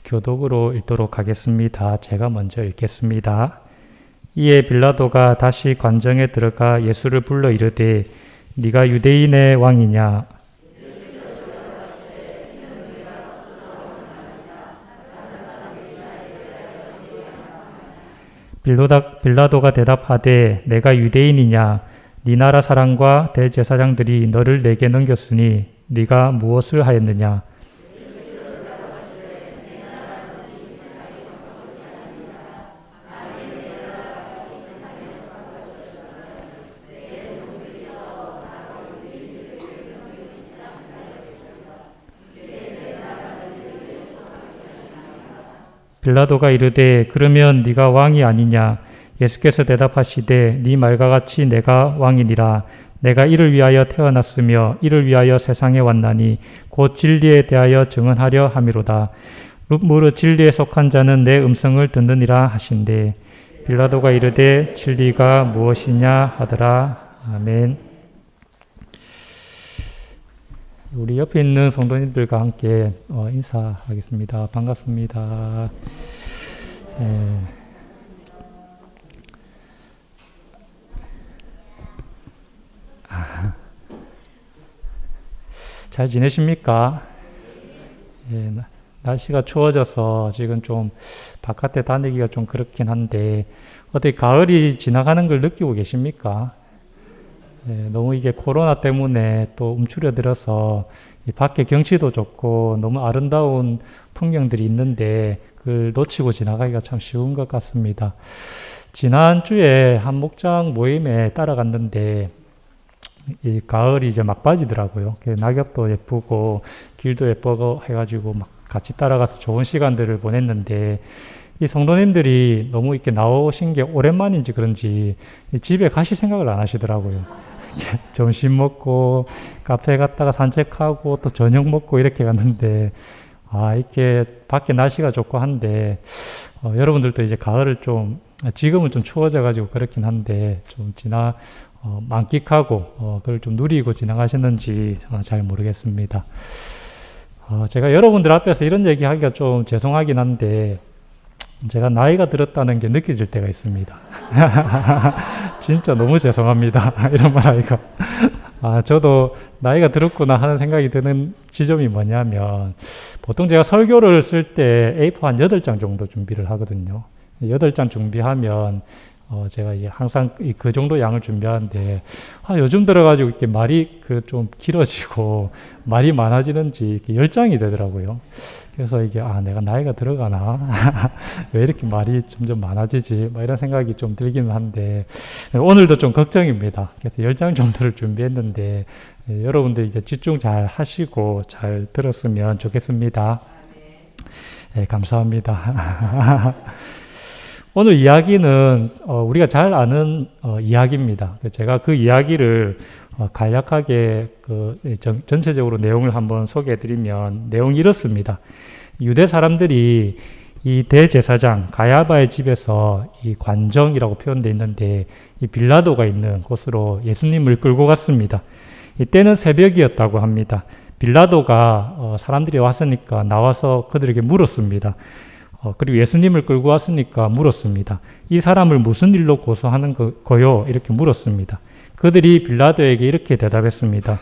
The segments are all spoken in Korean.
교독으로 읽도록 하겠습니다. 제가 먼저 읽겠습니다. 이에 빌라도가 다시 관정에 들어가 예수를 불러 이르되 네가 유대인의 왕이냐? 빌라도가 대답하되 내가 유대인이냐? 네 나라 사람과 대제사장들이 너를 내게 넘겼으니 네가 무엇을 하였느냐? 빌라도가 이르되 그러면 네가 왕이 아니냐? 예수께서 대답하시되 네 말과 같이 내가 왕이니라. 내가 이를 위하여 태어났으며 이를 위하여 세상에 왔나니 곧 진리에 대하여 증언하려 함이로다. 무릇 진리에 속한 자는 내 음성을 듣느니라 하신대. 빌라도가 이르되 진리가 무엇이냐 하더라. 아멘. 우리 옆에 있는 성도님들과 함께 인사하겠습니다. 반갑습니다. 네. 잘 지내십니까? 예, 날씨가 추워져서 지금 좀 바깥에 다니기가 좀 그렇긴 한데 어떻게 가을이 지나가는 걸 느끼고 계십니까? 예, 너무 이게 코로나 때문에 또 움츠려들어서 이 밖에 경치도 좋고 너무 아름다운 풍경들이 있는데 그걸 놓치고 지나가기가 참 쉬운 것 같습니다. 지난주에 한 목장 모임에 따라갔는데 이 가을이 이제 막바지더라고요. 낙엽도 예쁘고 길도 예쁘고 해가지고 막 같이 따라가서 좋은 시간들을 보냈는데 이 성도님들이 너무 이렇게 나오신 게 오랜만인지 그런지 집에 가실 생각을 안 하시더라고요. 점심 먹고 카페 갔다가 산책하고 또 저녁 먹고 이렇게 갔는데 이렇게 밖에 날씨가 좋고 한데 여러분들도 이제 가을을 좀 지금은 좀 추워져 가지고 그렇긴 한데 좀 만끽하고 그걸 좀 누리고 지나가셨는지 잘 모르겠습니다. 제가 여러분들 앞에서 이런 얘기 하기가 좀 죄송하긴 한데 제가 나이가 들었다는 게 느껴질 때가 있습니다. 진짜 너무 죄송합니다. 이런 말 하기가. 저도 나이가 들었구나 하는 생각이 드는 지점이 뭐냐면 보통 제가 설교를 쓸 때 A4 한 8장 정도 준비를 하거든요. 8장 준비하면 제가 이제 항상 그 정도 양을 준비하는데 요즘 들어가지고 이렇게 말이 좀 길어지고 말이 많아지는지 10장이 되더라고요. 그래서 이게 내가 나이가 들어가나 왜 이렇게 말이 점점 많아지지 이런 생각이 좀 들기는 한데 오늘도 좀 걱정입니다. 그래서 10장 정도를 준비했는데 여러분들 이제 집중 잘 하시고 잘 들었으면 좋겠습니다. 네, 감사합니다. 오늘 이야기는 우리가 잘 아는 이야기입니다. 제가 그 이야기를 간략하게 전체적으로 내용을 한번 소개해드리면 내용이 이렇습니다. 유대 사람들이 이 대제사장 가야바의 집에서 이 관정이라고 표현되어 있는데 이 빌라도가 있는 곳으로 예수님을 끌고 갔습니다. 이때는 새벽이었다고 합니다. 빌라도가 사람들이 왔으니까 나와서 그들에게 물었습니다. 그리고 예수님을 끌고 왔으니까 물었습니다. 이 사람을 무슨 일로 고소하는 거요? 이렇게 물었습니다. 그들이 빌라도에게 이렇게 대답했습니다.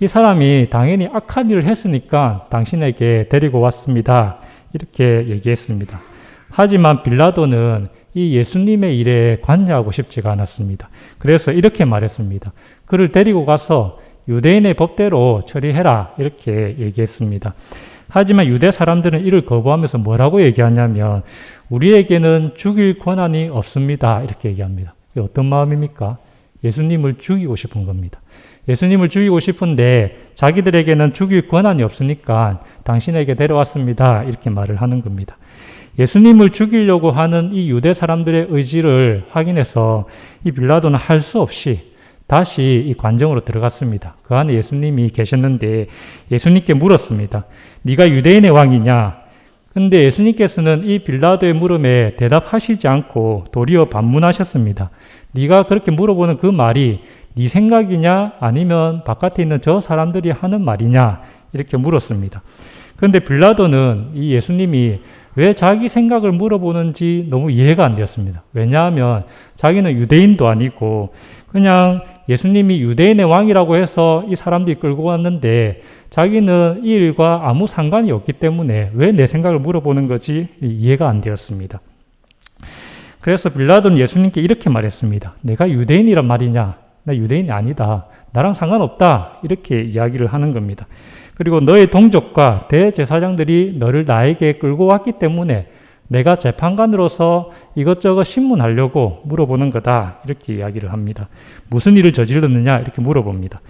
이 사람이 당연히 악한 일을 했으니까 당신에게 데리고 왔습니다. 이렇게 얘기했습니다. 하지만 빌라도는 이 예수님의 일에 관여하고 싶지가 않았습니다. 그래서 이렇게 말했습니다. 그를 데리고 가서 유대인의 법대로 처리해라. 이렇게 얘기했습니다. 하지만 유대 사람들은 이를 거부하면서 뭐라고 얘기하냐면 우리에게는 죽일 권한이 없습니다. 이렇게 얘기합니다. 이게 어떤 마음입니까? 예수님을 죽이고 싶은 겁니다. 예수님을 죽이고 싶은데 자기들에게는 죽일 권한이 없으니까 당신에게 데려왔습니다. 이렇게 말을 하는 겁니다. 예수님을 죽이려고 하는 이 유대 사람들의 의지를 확인해서 이 빌라도는 할 수 없이 다시 이 관정으로 들어갔습니다. 그 안에 예수님이 계셨는데 예수님께 물었습니다. 네가 유대인의 왕이냐? 근데 예수님께서는 이 빌라도의 물음에 대답하시지 않고 도리어 반문하셨습니다. 네가 그렇게 물어보는 그 말이 네 생각이냐? 아니면 바깥에 있는 저 사람들이 하는 말이냐? 이렇게 물었습니다. 그런데 빌라도는 이 예수님이 왜 자기 생각을 물어보는지 너무 이해가 안 되었습니다. 왜냐하면 자기는 유대인도 아니고 그냥 예수님이 유대인의 왕이라고 해서 이 사람들이 끌고 왔는데 자기는 이 일과 아무 상관이 없기 때문에 왜 내 생각을 물어보는 거지 이해가 안 되었습니다. 그래서 빌라도는 예수님께 이렇게 말했습니다. 내가 유대인이란 말이냐? 나 유대인이 아니다. 나랑 상관없다. 이렇게 이야기를 하는 겁니다. 그리고 너의 동족과 대제사장들이 너를 나에게 끌고 왔기 때문에 내가 재판관으로서 이것저것 신문하려고 물어보는 거다. 이렇게 이야기를 합니다. 무슨 일을 저질렀느냐? 이렇게 물어봅니다.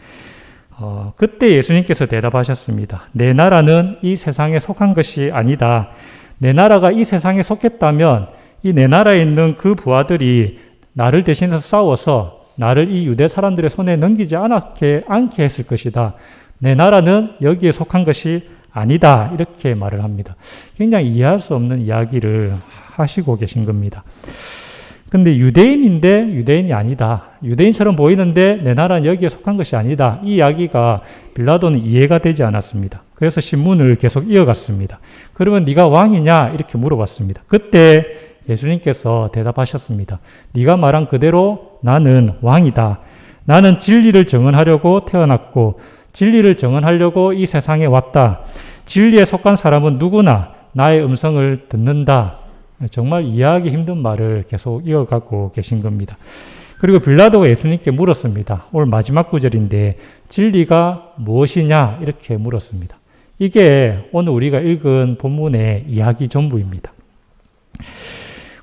그때 예수님께서 대답하셨습니다. 내 나라는 이 세상에 속한 것이 아니다. 내 나라가 이 세상에 속했다면 이 내 나라에 있는 그 부하들이 나를 대신해서 싸워서 나를 이 유대 사람들의 손에 넘기지 않게 했을 것이다. 내 나라는 여기에 속한 것이 아니다. 이렇게 말을 합니다. 굉장히 이해할 수 없는 이야기를 하시고 계신 겁니다. 근데 유대인인데 유대인이 아니다. 유대인처럼 보이는데 내 나라는 여기에 속한 것이 아니다. 이 이야기가 빌라도는 이해가 되지 않았습니다. 그래서 신문을 계속 이어갔습니다. 그러면 네가 왕이냐? 이렇게 물어봤습니다. 그때 예수님께서 대답하셨습니다. 네가 말한 그대로 나는 왕이다. 나는 진리를 증언하려고 태어났고 진리를 증언하려고 이 세상에 왔다. 진리에 속한 사람은 누구나 나의 음성을 듣는다. 정말 이해하기 힘든 말을 계속 이어가고 계신 겁니다. 그리고 빌라도가 예수님께 물었습니다. 오늘 마지막 구절인데 진리가 무엇이냐? 이렇게 물었습니다. 이게 오늘 우리가 읽은 본문의 이야기 전부입니다.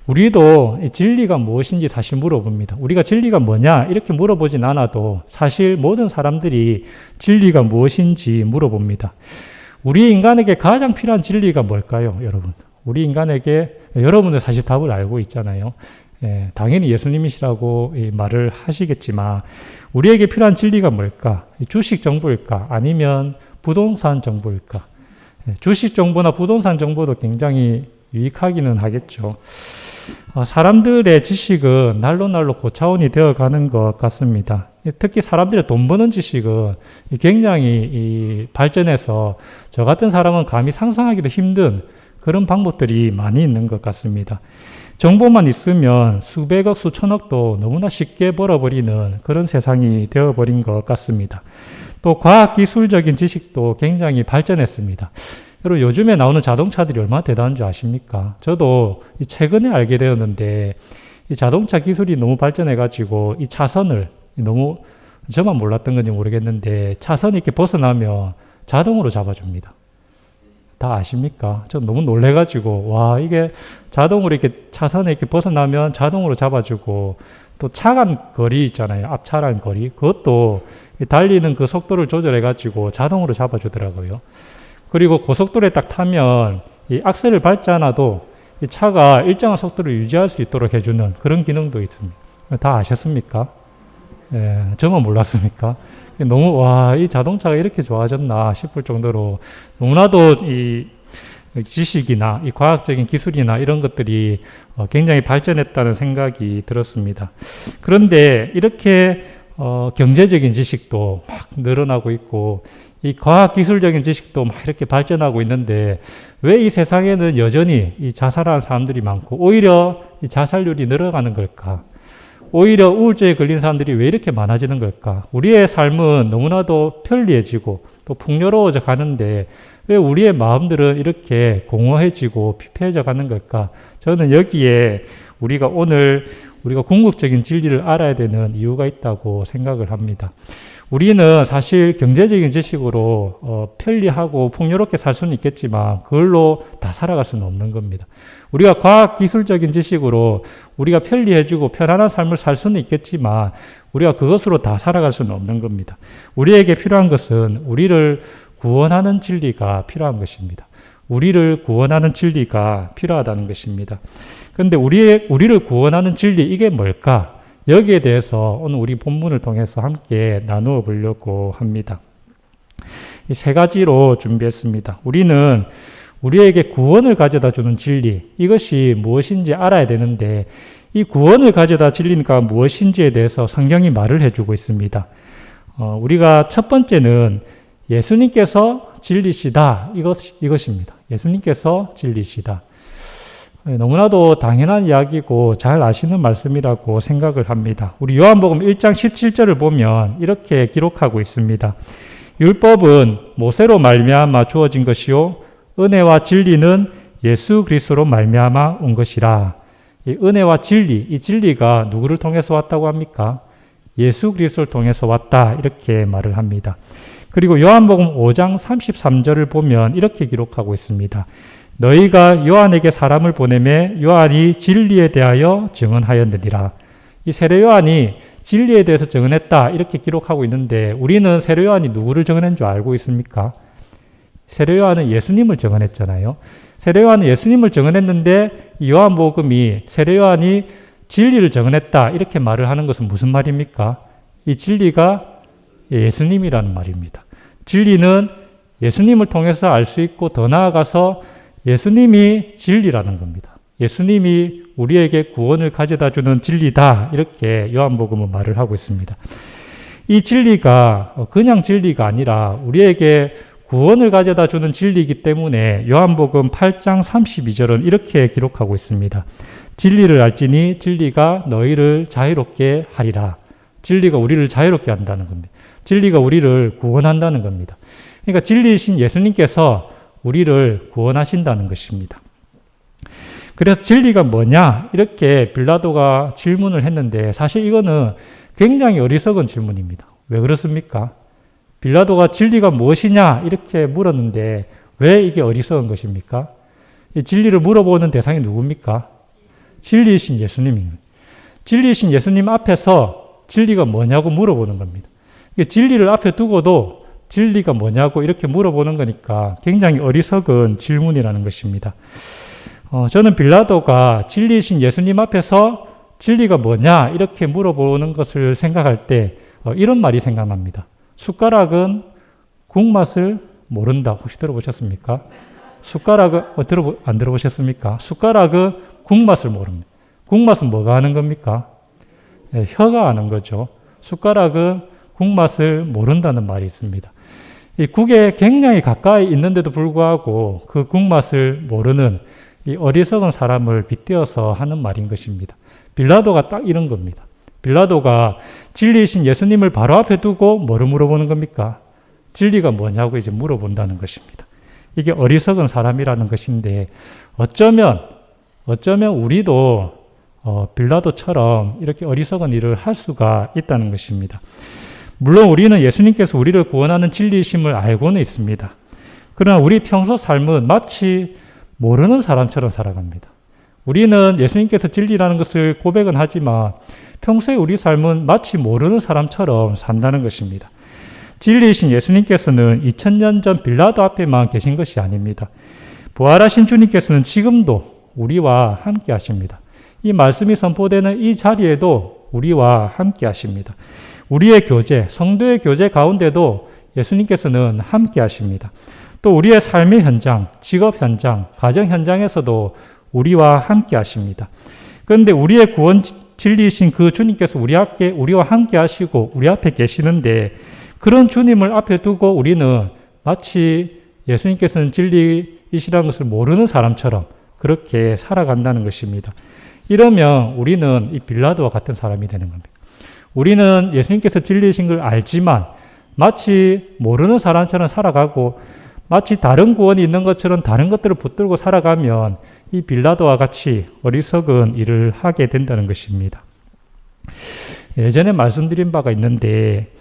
우리도 진리가 무엇인지 사실 물어봅니다. 우리가 진리가 뭐냐? 이렇게 물어보진 않아도 사실 모든 사람들이 진리가 무엇인지 물어봅니다. 우리 인간에게 가장 필요한 진리가 뭘까요, 여러분? 우리 인간에게, 여러분들 사실 답을 알고 있잖아요. 당연히 예수님이시라고 말을 하시겠지만 우리에게 필요한 진리가 뭘까? 주식 정보일까? 아니면 부동산 정보일까? 주식 정보나 부동산 정보도 굉장히 유익하기는 하겠죠. 사람들의 지식은 날로 고차원이 되어가는 것 같습니다. 특히 사람들의 돈 버는 지식은 굉장히 발전해서 저 같은 사람은 감히 상상하기도 힘든 그런 방법들이 많이 있는 것 같습니다. 정보만 있으면 수백억, 수천억도 너무나 쉽게 벌어버리는 그런 세상이 되어버린 것 같습니다. 또 과학기술적인 지식도 굉장히 발전했습니다. 여러분 요즘에 나오는 자동차들이 얼마나 대단한 줄 아십니까? 저도 최근에 알게 되었는데 이 자동차 기술이 너무 발전해가지고 이 차선을 너무 저만 몰랐던 건지 모르겠는데 차선이 이렇게 벗어나면 자동으로 잡아줍니다. 다 아십니까? 저 너무 놀래가지고 와 이게 자동으로 이렇게 차선에 이렇게 벗어나면 자동으로 잡아주고 또 차간 거리 있잖아요. 앞차간 거리 그것도 달리는 그 속도를 조절해가지고 자동으로 잡아주더라고요. 그리고 고속도로에 딱 타면 이 악셀을 밟지 않아도 이 차가 일정한 속도를 유지할 수 있도록 해주는 그런 기능도 있습니다. 다 아셨습니까? 예, 저만 몰랐습니까? 너무 이 자동차가 이렇게 좋아졌나 싶을 정도로 너무나도 이 지식이나 이 과학적인 기술이나 이런 것들이 굉장히 발전했다는 생각이 들었습니다. 그런데 이렇게 경제적인 지식도 막 늘어나고 있고 이 과학기술적인 지식도 막 이렇게 발전하고 있는데 왜 이 세상에는 여전히 이 자살하는 사람들이 많고 오히려 이 자살률이 늘어가는 걸까? 오히려 우울증에 걸린 사람들이 왜 이렇게 많아지는 걸까? 우리의 삶은 너무나도 편리해지고 또 풍요로워져 가는데 왜 우리의 마음들은 이렇게 공허해지고 피폐해져 가는 걸까? 저는 여기에 우리가 오늘 우리가 궁극적인 진리를 알아야 되는 이유가 있다고 생각을 합니다. 우리는 사실 경제적인 지식으로 편리하고 풍요롭게 살 수는 있겠지만 그걸로 다 살아갈 수는 없는 겁니다. 우리가 과학기술적인 지식으로 우리가 편리해지고 편안한 삶을 살 수는 있겠지만 우리가 그것으로 다 살아갈 수는 없는 겁니다. 우리에게 필요한 것은 우리를 구원하는 진리가 필요한 것입니다. 우리를 구원하는 진리가 필요하다는 것입니다. 그런데 우리를 구원하는 진리 이게 뭘까? 여기에 대해서 오늘 우리 본문을 통해서 함께 나누어 보려고 합니다. 이 세 가지로 준비했습니다. 우리는 우리에게 구원을 가져다 주는 진리, 이것이 무엇인지 알아야 되는데 이 구원을 가져다 진리가 무엇인지에 대해서 성경이 말을 해주고 있습니다. 우리가 첫 번째는 예수님께서 진리시다. 이것입니다. 예수님께서 진리시다. 너무나도 당연한 이야기고 잘 아시는 말씀이라고 생각을 합니다. 우리 요한복음 1장 17절을 보면 이렇게 기록하고 있습니다. 율법은 모세로 말미암아 주어진 것이요 은혜와 진리는 예수 그리스도로 말미암아 온 것이라. 이 은혜와 진리, 이 진리가 누구를 통해서 왔다고 합니까? 예수 그리스도를 통해서 왔다 이렇게 말을 합니다. 그리고 요한복음 5장 33절을 보면 이렇게 기록하고 있습니다. 너희가 요한에게 사람을 보내매 요한이 진리에 대하여 증언하였느니라. 이 세례 요한이 진리에 대해서 증언했다 이렇게 기록하고 있는데 우리는 세례 요한이 누구를 증언한 줄 알고 있습니까? 세례 요한은 예수님을 증언했잖아요. 세례 요한은 예수님을 증언했는데 이 요한복음이 세례 요한이 진리를 증언했다 이렇게 말을 하는 것은 무슨 말입니까? 이 진리가 예수님이라는 말입니다. 진리는 예수님을 통해서 알 수 있고 더 나아가서 예수님이 진리라는 겁니다. 예수님이 우리에게 구원을 가져다 주는 진리다 이렇게 요한복음은 말을 하고 있습니다. 이 진리가 그냥 진리가 아니라 우리에게 구원을 가져다 주는 진리이기 때문에 요한복음 8장 32절은 이렇게 기록하고 있습니다. 진리를 알지니 진리가 너희를 자유롭게 하리라. 진리가 우리를 자유롭게 한다는 겁니다. 진리가 우리를 구원한다는 겁니다. 그러니까 진리이신 예수님께서 우리를 구원하신다는 것입니다. 그래서 진리가 뭐냐? 이렇게 빌라도가 질문을 했는데 사실 이거는 굉장히 어리석은 질문입니다. 왜 그렇습니까? 빌라도가 진리가 무엇이냐? 이렇게 물었는데 왜 이게 어리석은 것입니까? 이 진리를 물어보는 대상이 누굽니까? 진리이신 예수님입니다. 진리이신 예수님 앞에서 진리가 뭐냐고 물어보는 겁니다. 진리를 앞에 두고도 진리가 뭐냐고 이렇게 물어보는 거니까 굉장히 어리석은 질문이라는 것입니다. 저는 빌라도가 진리이신 예수님 앞에서 진리가 뭐냐 이렇게 물어보는 것을 생각할 때 이런 말이 생각납니다. 숟가락은 국맛을 모른다. 혹시 들어보셨습니까? 숟가락은 안 들어보셨습니까? 숟가락은 국맛을 모릅니다. 국맛은 뭐가 아는 겁니까? 혀가 아는 거죠. 숟가락은 국맛을 모른다는 말이 있습니다. 이 국에 굉장히 가까이 있는데도 불구하고 그 국맛을 모르는 이 어리석은 사람을 빗대어서 하는 말인 것입니다. 빌라도가 딱 이런 겁니다. 빌라도가 진리이신 예수님을 바로 앞에 두고 뭐를 물어보는 겁니까? 진리가 뭐냐고 이제 물어본다는 것입니다. 이게 어리석은 사람이라는 것인데 어쩌면 우리도 빌라도처럼 이렇게 어리석은 일을 할 수가 있다는 것입니다. 물론 우리는 예수님께서 우리를 구원하는 진리이심을 알고는 있습니다. 그러나 우리 평소 삶은 마치 모르는 사람처럼 살아갑니다. 우리는 예수님께서 진리라는 것을 고백은 하지만 평소에 우리 삶은 마치 모르는 사람처럼 산다는 것입니다. 진리이신 예수님께서는 2000년 전 빌라도 앞에만 계신 것이 아닙니다. 부활하신 주님께서는 지금도 우리와 함께 하십니다. 이 말씀이 선포되는 이 자리에도 우리와 함께 하십니다. 우리의 교제, 성도의 교제 가운데도 예수님께서는 함께 하십니다. 또 우리의 삶의 현장, 직업 현장, 가정 현장에서도 우리와 함께 하십니다. 그런데 우리의 구원 진리이신 그 주님께서 우리와 함께 하시고 우리 앞에 계시는데 그런 주님을 앞에 두고 우리는 마치 예수님께서는 진리이시라는 것을 모르는 사람처럼 그렇게 살아간다는 것입니다. 이러면 우리는 이 빌라도와 같은 사람이 되는 겁니다. 우리는 예수님께서 진리이신 걸 알지만 마치 모르는 사람처럼 살아가고 마치 다른 구원이 있는 것처럼 다른 것들을 붙들고 살아가면 이 빌라도와 같이 어리석은 일을 하게 된다는 것입니다. 예전에 말씀드린 바가 있는데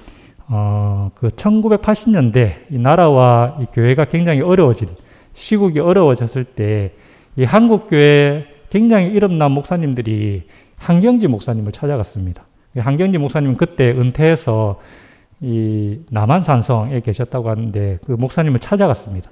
그 1980년대 이 나라와 이 교회가 굉장히 어려워진 시국이 어려워졌을 때 이 한국 교회 굉장히 이름난 목사님들이 한경지 목사님을 찾아갔습니다. 한경지 목사님은 그때 은퇴해서 이 남한산성에 계셨다고 하는데 그 목사님을 찾아갔습니다.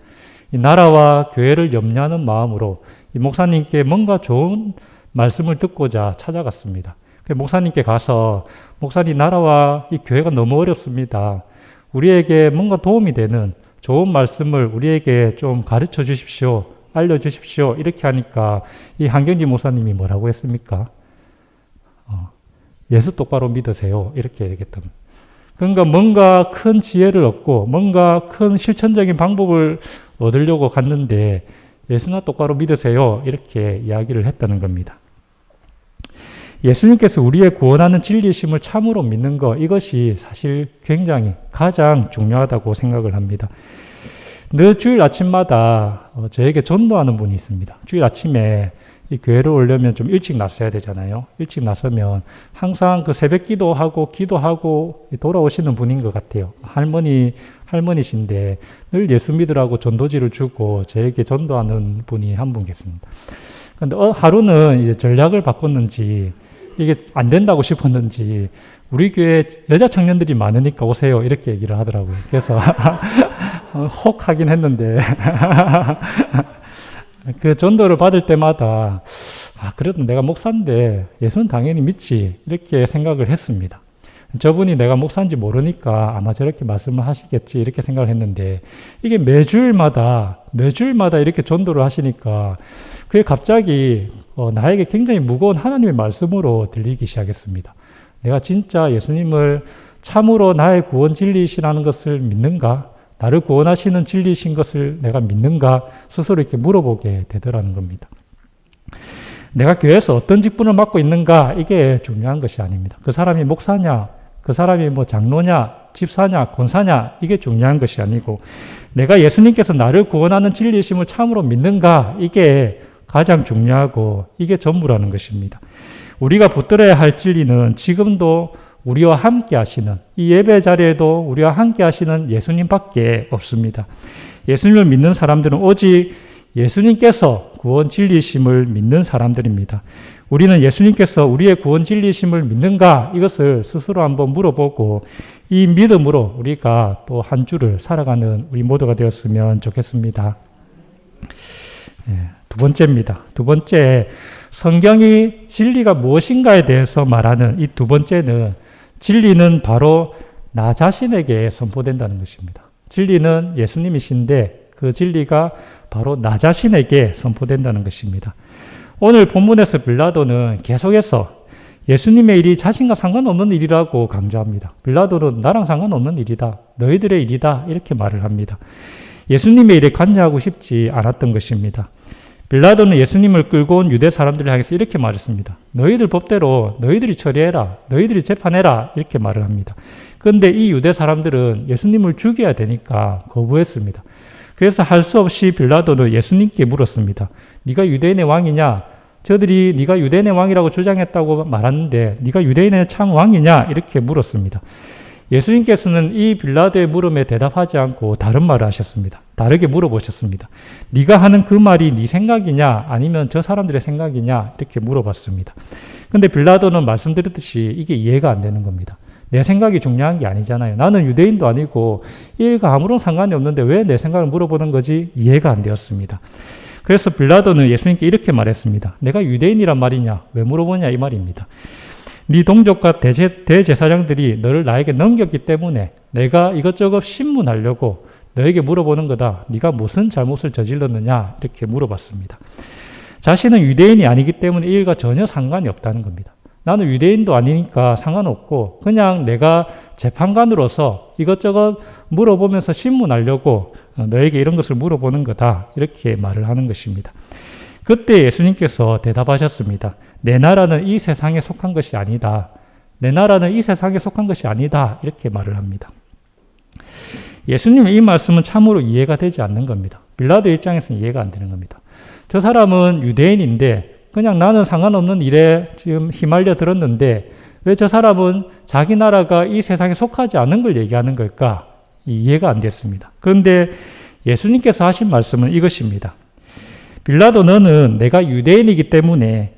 이 나라와 교회를 염려하는 마음으로 이 목사님께 뭔가 좋은 말씀을 듣고자 찾아갔습니다. 목사님께 가서 목사님 나라와 이 교회가 너무 어렵습니다. 우리에게 뭔가 도움이 되는 좋은 말씀을 우리에게 좀 가르쳐 주십시오. 알려주십시오. 이렇게 하니까 이 한경지 목사님이 뭐라고 했습니까? 예수 똑바로 믿으세요. 이렇게 얘기했던. 그러니까 뭔가 큰 지혜를 얻고 뭔가 큰 실천적인 방법을 얻으려고 갔는데 예수나 똑바로 믿으세요. 이렇게 이야기를 했다는 겁니다. 예수님께서 우리의 구원하는 진리심을 참으로 믿는 것, 이것이 사실 굉장히 가장 중요하다고 생각을 합니다. 늘 주일 아침마다 저에게 전도하는 분이 있습니다. 주일 아침에 이 교회를 오려면 좀 일찍 났어야 되잖아요. 일찍 나서면 항상 그 새벽 기도하고 돌아오시는 분인 것 같아요. 할머니신데 늘 예수 믿으라고 전도지를 주고 저에게 전도하는 분이 한 분 계십니다. 그런데 하루는 이제 전략을 바꿨는지 이게 안 된다고 싶었는지 우리 교회 여자 청년들이 많으니까 오세요. 이렇게 얘기를 하더라고요. 그래서 혹 하긴 했는데 그 전도를 받을 때마다 그래도 내가 목사인데 예수는 당연히 믿지 이렇게 생각을 했습니다. 저분이 내가 목사인지 모르니까 아마 저렇게 말씀을 하시겠지 이렇게 생각을 했는데 이게 매주일마다 이렇게 전도를 하시니까 그게 갑자기 나에게 굉장히 무거운 하나님의 말씀으로 들리기 시작했습니다. 내가 진짜 예수님을 참으로 나의 구원 진리이시라는 것을 믿는가? 나를 구원하시는 진리이신 것을 내가 믿는가? 스스로 이렇게 물어보게 되더라는 겁니다. 내가 교회에서 어떤 직분을 맡고 있는가? 이게 중요한 것이 아닙니다. 그 사람이 목사냐? 그 사람이 장로냐? 집사냐? 권사냐? 이게 중요한 것이 아니고 내가 예수님께서 나를 구원하는 진리이심을 참으로 믿는가? 이게 가장 중요하고 이게 전부라는 것입니다. 우리가 붙들어야 할 진리는 지금도 우리와 함께 하시는 이 예배 자리에도 우리와 함께 하시는 예수님밖에 없습니다. 예수님을 믿는 사람들은 오직 예수님께서 구원 진리심을 믿는 사람들입니다. 우리는 예수님께서 우리의 구원 진리심을 믿는가? 이것을 스스로 한번 물어보고 이 믿음으로 우리가 또 한 주를 살아가는 우리 모두가 되었으면 좋겠습니다. 두 번째입니다. 두 번째, 성경이 진리가 무엇인가에 대해서 말하는 이 두 번째는 진리는 바로 나 자신에게 선포된다는 것입니다. 진리는 예수님이신데 그 진리가 바로 나 자신에게 선포된다는 것입니다. 오늘 본문에서 빌라도는 계속해서 예수님의 일이 자신과 상관없는 일이라고 강조합니다. 빌라도는 나랑 상관없는 일이다. 너희들의 일이다. 이렇게 말을 합니다. 예수님의 일에 관여하고 싶지 않았던 것입니다. 빌라도는 예수님을 끌고 온 유대 사람들을 향해서 이렇게 말했습니다. 너희들 법대로 너희들이 처리해라. 너희들이 재판해라. 이렇게 말을 합니다. 그런데 이 유대 사람들은 예수님을 죽여야 되니까 거부했습니다. 그래서 할 수 없이 빌라도는 예수님께 물었습니다. 네가 유대인의 왕이냐? 저들이 네가 유대인의 왕이라고 주장했다고 말하는데 네가 유대인의 참 왕이냐? 이렇게 물었습니다. 예수님께서는 이 빌라도의 물음에 대답하지 않고 다른 말을 하셨습니다. 다르게 물어보셨습니다. 네가 하는 그 말이 네 생각이냐 아니면 저 사람들의 생각이냐 이렇게 물어봤습니다. 그런데 빌라도는 말씀드렸듯이 이게 이해가 안 되는 겁니다. 내 생각이 중요한 게 아니잖아요. 나는 유대인도 아니고 이 일과 아무런 상관이 없는데 왜 내 생각을 물어보는 거지? 이해가 안 되었습니다. 그래서 빌라도는 예수님께 이렇게 말했습니다. 내가 유대인이란 말이냐? 왜 물어보냐? 이 말입니다. 네 동족과 대제사장들이 너를 나에게 넘겼기 때문에 내가 이것저것 신문하려고 너에게 물어보는 거다. 네가 무슨 잘못을 저질렀느냐? 이렇게 물어봤습니다. 자신은 유대인이 아니기 때문에 이 일과 전혀 상관이 없다는 겁니다. 나는 유대인도 아니니까 상관없고 그냥 내가 재판관으로서 이것저것 물어보면서 신문하려고 너에게 이런 것을 물어보는 거다. 이렇게 말을 하는 것입니다. 그때 예수님께서 대답하셨습니다. 내 나라는 이 세상에 속한 것이 아니다. 내 나라는 이 세상에 속한 것이 아니다. 이렇게 말을 합니다. 예수님의 이 말씀은 참으로 이해가 되지 않는 겁니다. 빌라도의 입장에서는 이해가 안 되는 겁니다. 저 사람은 유대인인데 그냥 나는 상관없는 일에 지금 휘말려 들었는데 왜 저 사람은 자기 나라가 이 세상에 속하지 않은 걸 얘기하는 걸까? 이해가 안 됐습니다. 그런데 예수님께서 하신 말씀은 이것입니다. 빌라도 너는 내가 유대인이기 때문에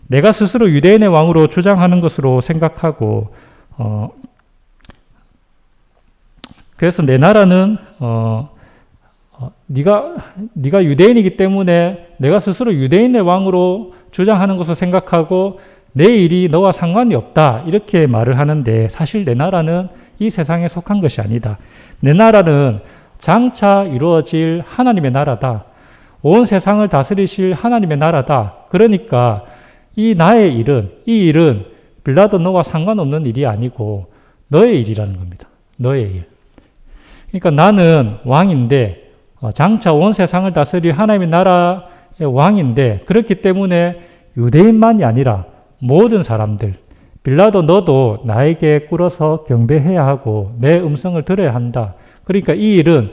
내가 스스로 유대인의 왕으로 주장하는 것으로 생각하고 그래서 내 나라는 네가 유대인이기 때문에 내가 스스로 유대인의 왕으로 주장하는 것을 생각하고 내 일이 너와 상관이 없다 이렇게 말을 하는데 사실 내 나라는 이 세상에 속한 것이 아니다. 내 나라는 장차 이루어질 하나님의 나라다. 온 세상을 다스리실 하나님의 나라다. 그러니까 이 일은 빌라도 너와 상관없는 일이 아니고 너의 일이라는 겁니다. 너의 일. 그러니까 나는 왕인데 장차 온 세상을 다스릴 하나님의 나라의 왕인데 그렇기 때문에 유대인만이 아니라 모든 사람들 빌라도 너도 나에게 꿇어서 경배해야 하고 내 음성을 들어야 한다. 그러니까 이 일은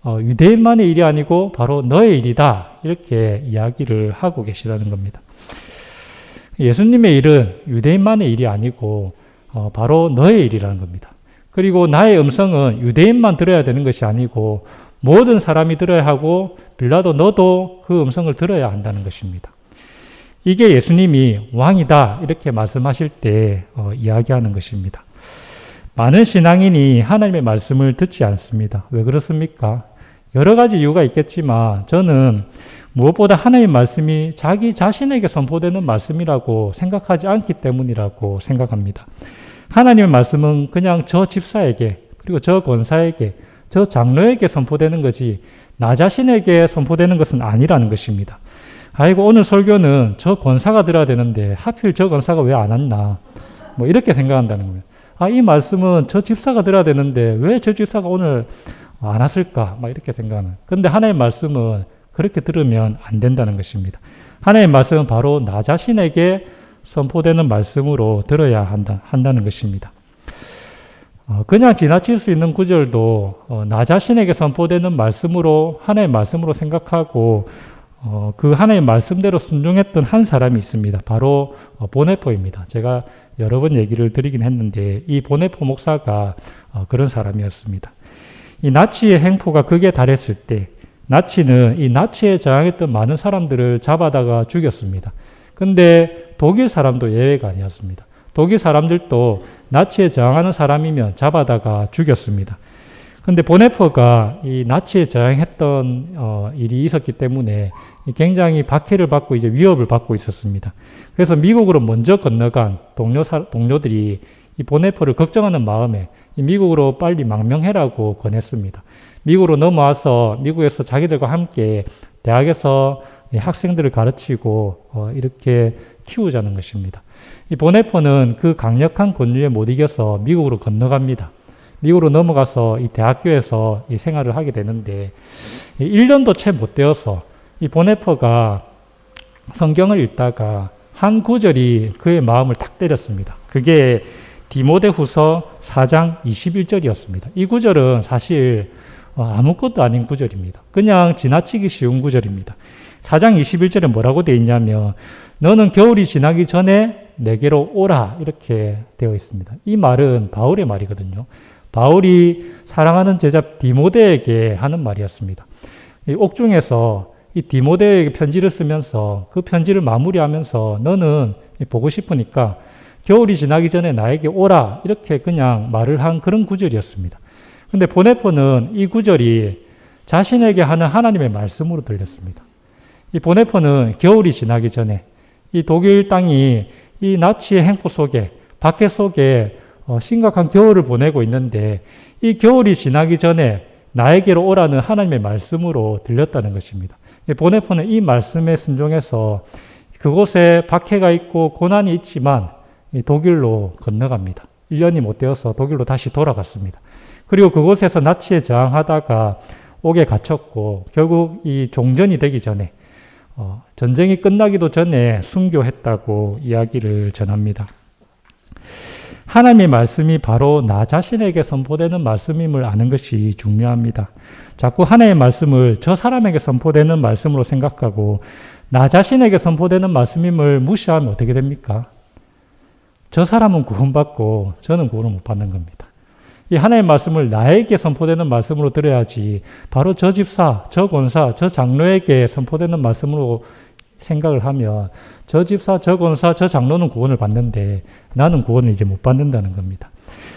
유대인만의 일이 아니고 바로 너의 일이다. 이렇게 이야기를 하고 계시다는 겁니다. 예수님의 일은 유대인만의 일이 아니고 바로 너의 일이라는 겁니다. 그리고 나의 음성은 유대인만 들어야 되는 것이 아니고 모든 사람이 들어야 하고 빌라도 너도 그 음성을 들어야 한다는 것입니다. 이게 예수님이 왕이다 이렇게 말씀하실 때 이야기하는 것입니다. 많은 신앙인이 하나님의 말씀을 듣지 않습니다. 왜 그렇습니까? 여러 가지 이유가 있겠지만 저는 무엇보다 하나님의 말씀이 자기 자신에게 선포되는 말씀이라고 생각하지 않기 때문이라고 생각합니다. 하나님의 말씀은 그냥 저 집사에게 그리고 저 권사에게 저 장로에게 선포되는 거지 나 자신에게 선포되는 것은 아니라는 것입니다. 아이고 오늘 설교는 저 권사가 들어야 되는데 하필 저 권사가 왜 안 왔나 뭐 이렇게 생각한다는 거예요. 이 말씀은 저 집사가 들어야 되는데 왜 저 집사가 오늘 안 왔을까 막 이렇게 생각하는. 그런데 하나님의 말씀은 그렇게 들으면 안 된다는 것입니다. 하나님의 말씀은 바로 나 자신에게 선포되는 말씀으로 들어야 한다는 것입니다. 그냥 지나칠 수 있는 구절도 나 자신에게 선포되는 말씀으로 하나님의 말씀으로 생각하고 그 하나님의 말씀대로 순종했던 한 사람이 있습니다. 바로 보네포입니다. 제가 여러 번 얘기를 드리긴 했는데 이 보네포 목사가 그런 사람이었습니다. 이 나치의 행포가 극에 달했을 때 나치는 이 나치에 저항했던 많은 사람들을 잡아다가 죽였습니다. 근데 독일 사람도 예외가 아니었습니다. 독일 사람들도 나치에 저항하는 사람이면 잡아다가 죽였습니다. 근데 보네퍼가 이 나치에 저항했던 일이 있었기 때문에 굉장히 박해를 받고 이제 위협을 받고 있었습니다. 그래서 미국으로 먼저 건너간 동료들이 이 보네퍼를 걱정하는 마음에 이 미국으로 빨리 망명해라고 권했습니다. 미국으로 넘어와서 미국에서 자기들과 함께 대학에서 학생들을 가르치고 이렇게 키우자는 것입니다. 이 보네퍼는 그 강력한 권유에 못 이겨서 미국으로 건너갑니다. 미국으로 넘어가서 이 대학교에서 이 생활을 하게 되는데 1년도 채 못 되어서 이 보네퍼가 성경을 읽다가 한 구절이 그의 마음을 탁 때렸습니다. 그게 디모데후서 4장 21절이었습니다. 이 구절은 사실 아무것도 아닌 구절입니다. 그냥 지나치기 쉬운 구절입니다. 4장 21절에 뭐라고 되어 있냐면 너는 겨울이 지나기 전에 내게로 오라 이렇게 되어 있습니다. 이 말은 바울의 말이거든요. 바울이 사랑하는 제자 디모데에게 하는 말이었습니다. 이 옥중에서 이 디모데에게 편지를 쓰면서 그 편지를 마무리하면서 너는 보고 싶으니까 겨울이 지나기 전에 나에게 오라 이렇게 그냥 말을 한 그런 구절이었습니다. 근데 보네퍼는 이 구절이 자신에게 하는 하나님의 말씀으로 들렸습니다. 이 보네퍼는 겨울이 지나기 전에 이 독일 땅이 이 나치의 행포 속에 박해 속에 심각한 겨울을 보내고 있는데 이 겨울이 지나기 전에 나에게로 오라는 하나님의 말씀으로 들렸다는 것입니다. 보네퍼는 이 말씀에 순종해서 그곳에 박해가 있고 고난이 있지만 독일로 건너갑니다. 1년이 못 되어서 독일로 다시 돌아갔습니다. 그리고 그곳에서 나치에 저항하다가 옥에 갇혔고 결국 이 종전이 되기 전에 전쟁이 끝나기도 전에 순교했다고 이야기를 전합니다. 하나님의 말씀이 바로 나 자신에게 선포되는 말씀임을 아는 것이 중요합니다. 자꾸 하나님의 말씀을 저 사람에게 선포되는 말씀으로 생각하고 나 자신에게 선포되는 말씀임을 무시하면 어떻게 됩니까? 저 사람은 구원받고 저는 구원을 못 받는 겁니다. 이 하나님의 말씀을 나에게 선포되는 말씀으로 들어야지 바로 저 집사, 저 권사, 저 장로에게 선포되는 말씀으로 생각을 하면 저 집사, 저 권사, 저 장로는 구원을 받는데 나는 구원을 이제 못 받는다는 겁니다.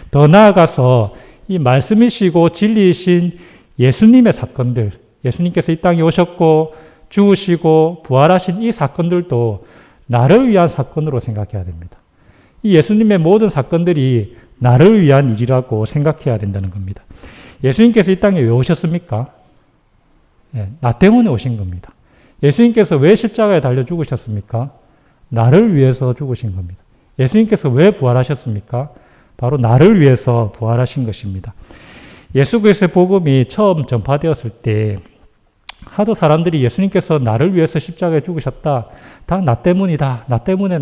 더 나아가서 이 말씀이시고 진리이신 예수님의 사건들, 예수님께서 이 땅에 오셨고 죽으시고 부활하신 이 사건들도 나를 위한 사건으로 생각해야 됩니다. 이 예수님의 모든 사건들이 나를 위한 일이라고 생각해야 된다는 겁니다. 예수님께서 이 땅에 왜 오셨습니까? 나 때문에 오신 겁니다. 예수님께서 왜 십자가에 달려 죽으셨습니까? 나를 위해서 죽으신 겁니다. 예수님께서 왜 부활하셨습니까? 바로 나를 위해서 부활하신 것입니다. 예수 그리스도의 복음이 처음 전파되었을 때 하도 사람들이 예수님께서 나를 위해서 십자가에 죽으셨다. 다 나 때문이다. 나 때문에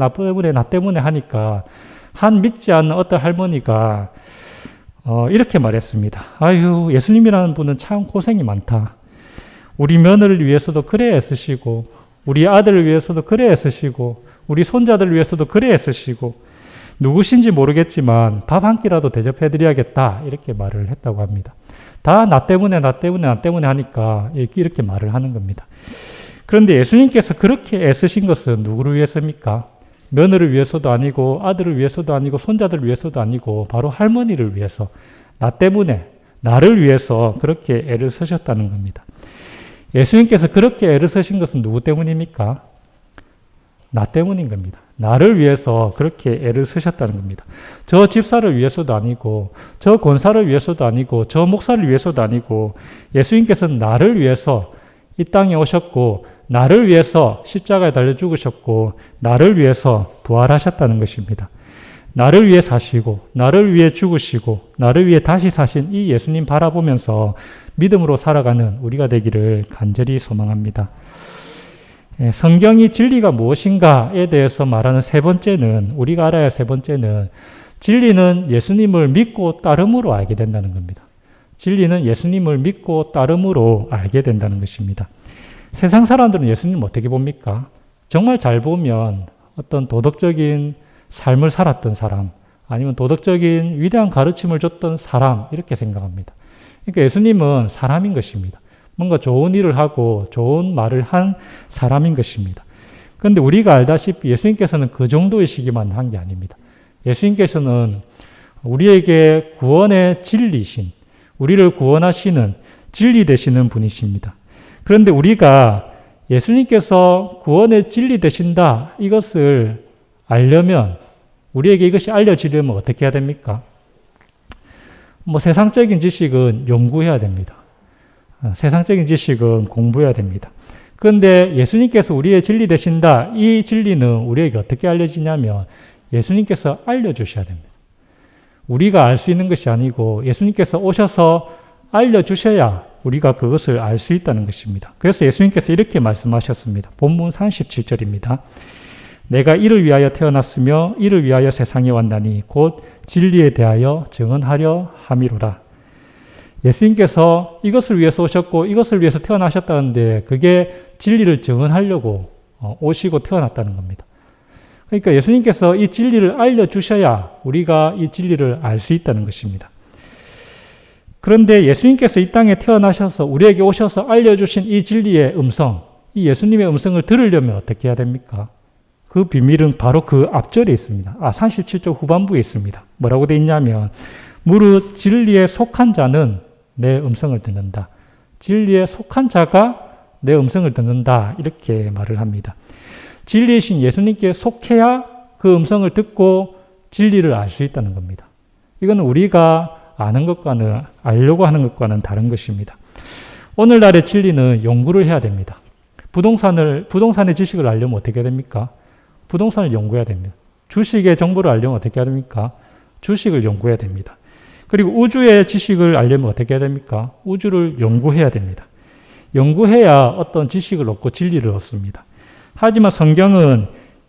하니까 한 믿지 않는 어떤 할머니가 이렇게 말했습니다. 아유, 예수님이라는 분은 참 고생이 많다. 우리 며느리를 위해서도 그래 애쓰시고, 우리 아들을 위해서도 그래 애쓰시고, 우리 손자들을 위해서도 그래 애쓰시고, 누구신지 모르겠지만 밥 한 끼라도 대접해드려야겠다. 이렇게 말을 했다고 합니다. 다 나 때문에 하니까 이렇게 말을 하는 겁니다. 그런데 예수님께서 그렇게 애쓰신 것은 누구를 위해서입니까? 며느리를 위해서도 아니고 아들을 위해서도 아니고 손자들을 위해서도 아니고 바로 할머니를 위해서 나 때문에 나를 위해서 그렇게 애를 쓰셨다는 겁니다. 예수님께서 그렇게 애를 쓰신 것은 누구 때문입니까? 나 때문인 겁니다. 나를 위해서 그렇게 애를 쓰셨다는 겁니다. 저 집사를 위해서도 아니고 저 권사를 위해서도 아니고 저 목사를 위해서도 아니고 예수님께서는 나를 위해서 이 땅에 오셨고 나를 위해서 십자가에 달려 죽으셨고 나를 위해서 부활하셨다는 것입니다. 나를 위해 사시고 나를 위해 죽으시고 나를 위해 다시 사신 이 예수님 바라보면서 믿음으로 살아가는 우리가 되기를 간절히 소망합니다. 성경이 진리가 무엇인가에 대해서 말하는 세 번째는, 우리가 알아야 할 세 번째는 진리는 예수님을 믿고 따름으로 알게 된다는 겁니다. 진리는 예수님을 믿고 따름으로 알게 된다는 것입니다. 세상 사람들은 예수님을 어떻게 봅니까? 정말 잘 보면 어떤 도덕적인 삶을 살았던 사람, 아니면 도덕적인 위대한 가르침을 줬던 사람, 이렇게 생각합니다. 그러니까 예수님은 사람인 것입니다. 뭔가 좋은 일을 하고 좋은 말을 한 사람인 것입니다. 그런데 우리가 알다시피 예수님께서는 그 정도이시기만 한 게 아닙니다. 예수님께서는 우리에게 구원의 진리신, 우리를 구원하시는 진리 되시는 분이십니다. 그런데 우리가 예수님께서 구원의 진리 되신다, 이것을 알려면, 우리에게 이것이 알려지려면 어떻게 해야 됩니까? 세상적인 지식은 연구해야 됩니다. 세상적인 지식은 공부해야 됩니다. 그런데 예수님께서 우리의 진리 되신다, 이 진리는 우리에게 어떻게 알려지냐면 예수님께서 알려주셔야 됩니다. 우리가 알 수 있는 것이 아니고 예수님께서 오셔서 알려주셔야 우리가 그것을 알 수 있다는 것입니다. 그래서 예수님께서 이렇게 말씀하셨습니다. 본문 37절입니다. 내가 이를 위하여 태어났으며 이를 위하여 세상에 왔나니 곧 진리에 대하여 증언하려 함이로라. 예수님께서 이것을 위해서 오셨고 이것을 위해서 태어나셨다는데 그게 진리를 증언하려고 오시고 태어났다는 겁니다. 그러니까 예수님께서 이 진리를 알려주셔야 우리가 이 진리를 알 수 있다는 것입니다. 그런데 예수님께서 이 땅에 태어나셔서 우리에게 오셔서 알려주신 이 진리의 음성, 이 예수님의 음성을 들으려면 어떻게 해야 됩니까? 그 비밀은 바로 그 앞절에 있습니다. 37절 후반부에 있습니다. 뭐라고 되어 있냐면 무릇 진리에 속한 자는 내 음성을 듣는다. 진리에 속한 자가 내 음성을 듣는다. 이렇게 말을 합니다. 진리이신 예수님께 속해야 그 음성을 듣고 진리를 알 수 있다는 겁니다. 이거는 우리가 아는 것과는, 알려고 하는 것과는 다른 것입니다. 오늘날의 진리는 연구를 해야 됩니다. 부동산의 지식을 알려면 어떻게 해야 됩니까? 부동산을 연구해야 됩니다. 주식의 정보를 알려면 어떻게 해야 됩니까? 주식을 연구해야 됩니다. 그리고 우주의 지식을 알려면 어떻게 해야 됩니까? 우주를 연구해야 됩니다. 연구해야 어떤 지식을 얻고 진리를 얻습니다. 하지만 성경은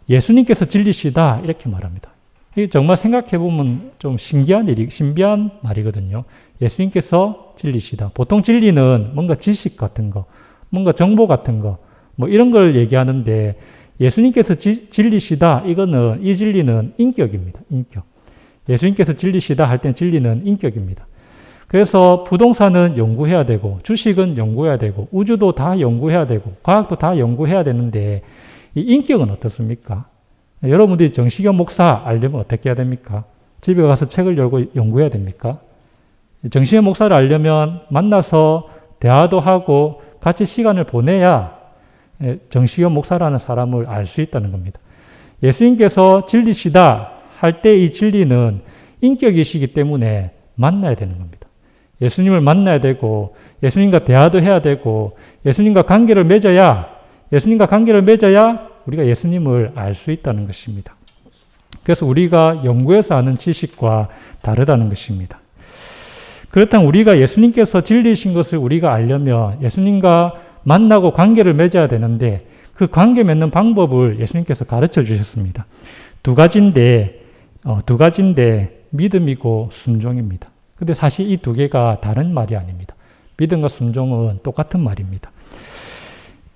예수님께서 진리시다 이렇게 말합니다. 이게 정말 생각해보면 좀 신비한 말이거든요. 예수님께서 진리시다. 보통 진리는 뭔가 지식 같은 거, 뭔가 정보 같은 거, 이런 걸 얘기하는데 예수님께서 진리시다, 이 진리는 인격입니다. 인격. 예수님께서 진리시다 할 땐 진리는 인격입니다. 그래서 부동산은 연구해야 되고, 주식은 연구해야 되고, 우주도 다 연구해야 되고, 과학도 다 연구해야 되는데, 이 인격은 어떻습니까? 여러분들이 정시경 목사 알려면 어떻게 해야 됩니까? 집에 가서 책을 열고 연구해야 됩니까? 정시경 목사를 알려면 만나서 대화도 하고 같이 시간을 보내야 정시경 목사라는 사람을 알 수 있다는 겁니다. 예수님께서 진리시다 할 때 이 진리는 인격이시기 때문에 만나야 되는 겁니다. 예수님을 만나야 되고 예수님과 대화도 해야 되고 예수님과 관계를 맺어야 우리가 예수님을 알 수 있다는 것입니다. 그래서 우리가 연구해서 아는 지식과 다르다는 것입니다. 그렇다면 우리가 예수님께서 진리이신 것을 우리가 알려면 예수님과 만나고 관계를 맺어야 되는데 그 관계 맺는 방법을 예수님께서 가르쳐 주셨습니다. 두 가지인데 믿음이고 순종입니다. 근데 사실 이 두 개가 다른 말이 아닙니다. 믿음과 순종은 똑같은 말입니다.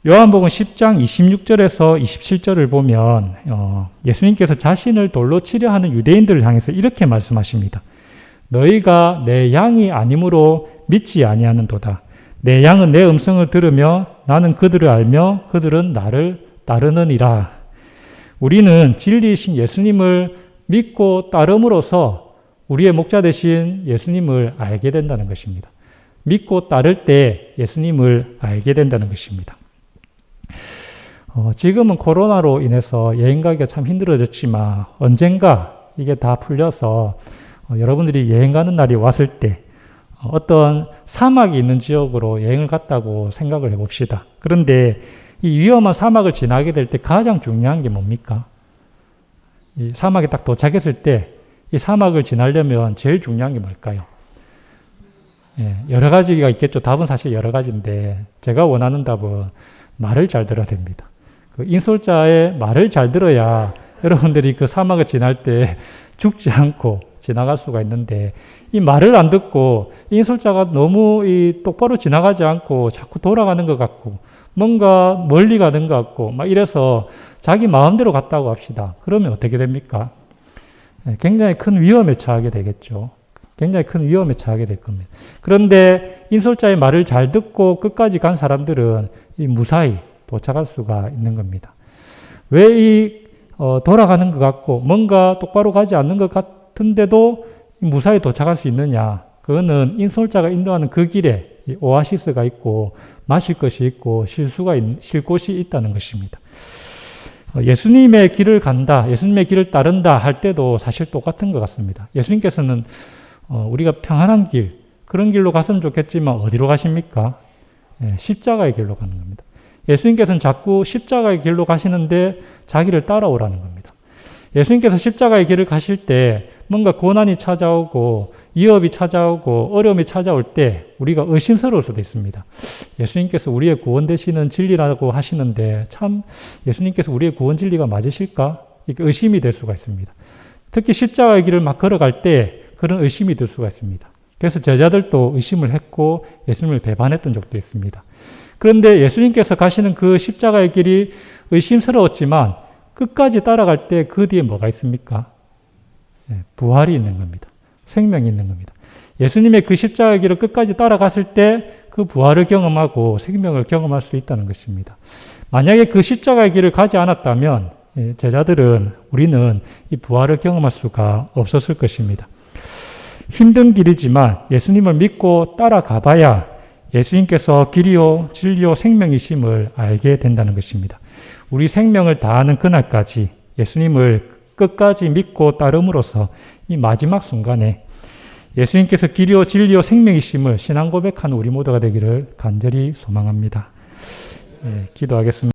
요한복음 10장 26절에서 27절을 보면 예수님께서 자신을 돌로 치려 하는 유대인들을 향해서 이렇게 말씀하십니다. 너희가 내 양이 아니므로 믿지 아니하는도다. 내 양은 내 음성을 들으며 나는 그들을 알며 그들은 나를 따르느니라. 우리는 진리이신 예수님을 믿고 따름으로써 우리의 목자 되신 예수님을 알게 된다는 것입니다. 믿고 따를 때 예수님을 알게 된다는 것입니다. 지금은 코로나로 인해서 여행 가기가 참 힘들어졌지만 언젠가 이게 다 풀려서 여러분들이 여행 가는 날이 왔을 때 어떤 사막이 있는 지역으로 여행을 갔다고 생각을 해봅시다. 그런데 이 위험한 사막을 지나게 될 때 가장 중요한 게 뭡니까? 이 사막에 딱 도착했을 때 이 사막을 지나려면 제일 중요한 게 뭘까요? 여러 가지가 있겠죠. 답은 사실 여러 가지인데 제가 원하는 답은 말을 잘 들어야 됩니다. 그 인솔자의 말을 잘 들어야 여러분들이 그 사막을 지날 때 죽지 않고 지나갈 수가 있는데 이 말을 안 듣고 인솔자가 너무 똑바로 지나가지 않고 자꾸 돌아가는 것 같고 뭔가 멀리 가는 것 같고 막 이래서 자기 마음대로 갔다고 합시다. 그러면 어떻게 됩니까? 굉장히 큰 위험에 처하게 되겠죠. 굉장히 큰 위험에 처하게 될 겁니다. 그런데 인솔자의 말을 잘 듣고 끝까지 간 사람들은 무사히 도착할 수가 있는 겁니다. 왜 돌아가는 것 같고 뭔가 똑바로 가지 않는 것 같은데도 무사히 도착할 수 있느냐? 그거는 인솔자가 인도하는 그 길에 오아시스가 있고 마실 것이 있고 쉴 곳이 있다는 것입니다. 예수님의 길을 간다, 예수님의 길을 따른다 할 때도 사실 똑같은 것 같습니다. 예수님께서는 우리가 평안한 길, 그런 길로 갔으면 좋겠지만 어디로 가십니까? 십자가의 길로 가는 겁니다. 예수님께서는 자꾸 십자가의 길로 가시는데 자기를 따라오라는 겁니다. 예수님께서 십자가의 길을 가실 때 뭔가 고난이 찾아오고 위협이 찾아오고 어려움이 찾아올 때 우리가 의심스러울 수도 있습니다. 예수님께서 우리의 구원 되시는 진리라고 하시는데 참 예수님께서 우리의 구원 진리가 맞으실까? 이렇게 의심이 될 수가 있습니다. 특히 십자가의 길을 막 걸어갈 때 그런 의심이 들 수가 있습니다. 그래서 제자들도 의심을 했고 예수님을 배반했던 적도 있습니다. 그런데 예수님께서 가시는 그 십자가의 길이 의심스러웠지만 끝까지 따라갈 때 그 뒤에 뭐가 있습니까? 부활이 있는 겁니다. 생명이 있는 겁니다. 예수님의 그 십자가의 길을 끝까지 따라갔을 때 그 부활을 경험하고 생명을 경험할 수 있다는 것입니다. 만약에 그 십자가의 길을 가지 않았다면 제자들은 우리는 이 부활을 경험할 수가 없었을 것입니다. 힘든 길이지만 예수님을 믿고 따라가 봐야 예수님께서 길이요 진리요 생명이심을 알게 된다는 것입니다. 우리 생명을 다하는 그날까지 예수님을 끝까지 믿고 따름으로써 이 마지막 순간에 예수님께서 길이요 진리요 생명이심을 신앙 고백하는 우리 모두가 되기를 간절히 소망합니다. 기도하겠습니다.